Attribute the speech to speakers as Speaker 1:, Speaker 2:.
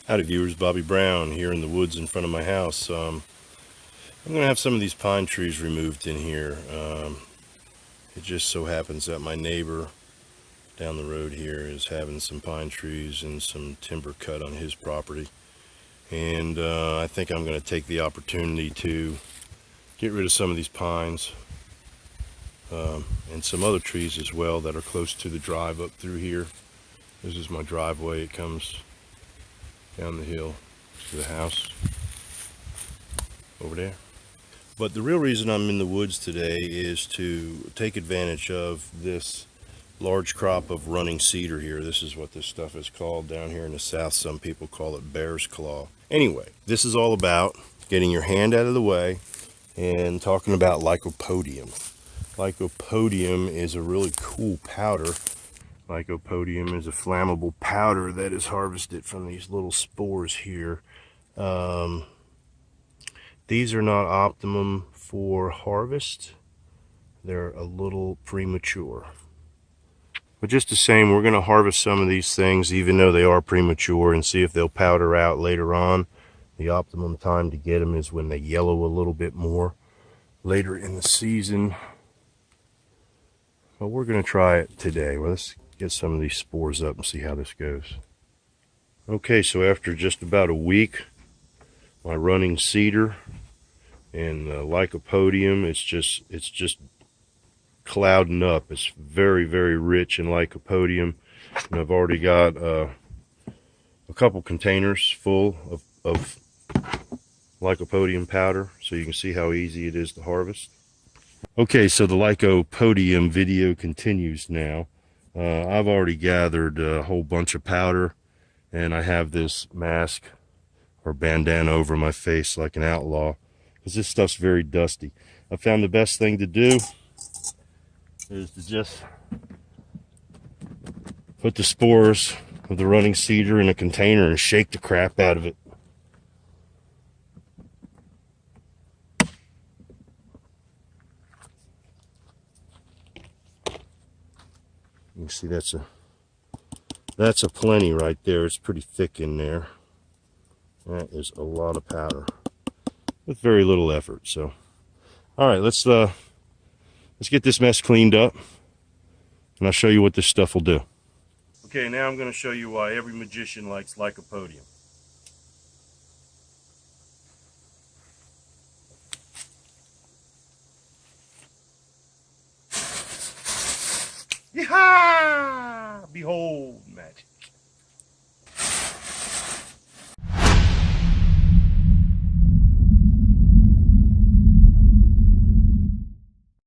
Speaker 1: Howdy viewers, Bobby Brown here in the woods in front of my house. I'm going to have some of these pine trees removed in here. It just so happens that my neighbor down the road here is having some pine trees and some timber cut on his property. And I think I'm going to take the opportunity to get rid of some of these pines and some other trees as well that are close to the drive up through here. This is my driveway. It comes down the hill to the house over there. But the real reason I'm in the woods today is to take advantage of this large crop of running cedar here. This is what this stuff is called down here in the south. Some people call it bear's claw. Anyway, this is all about getting your hand out of the way and talking about Lycopodium. Lycopodium is a really cool powder. Lycopodium is a flammable powder that is harvested from these little spores here. These are not optimum for harvest. They're a little premature. But just the same, we're going to harvest some of these things even though they are premature and see if they'll powder out later on. The optimum time to get them is when they yellow a little bit more later in the season. But we're going to try it today. Well, let's get some of these spores up and see how this goes. Okay, so after just about a week, my running cedar and Lycopodium, it's just clouding up. It's very, very rich in Lycopodium, and I've already got a couple containers full of Lycopodium powder, so you can see how easy it is to harvest. Okay, so the Lycopodium video continues now. I've already gathered a whole bunch of powder, and I have this mask or bandana over my face like an outlaw because this stuff's very dusty. I found the best thing to do is to just put the spores of the running cedar in a container and shake the crap out of it. You can see that's a plenty right there. It's pretty thick in there. That is a lot of powder with very little effort. So, all right, let's get this mess cleaned up, and I'll show you what this stuff will do. Okay, now I'm going to show you why every magician likes Lycopodium. Yeehaw! Behold,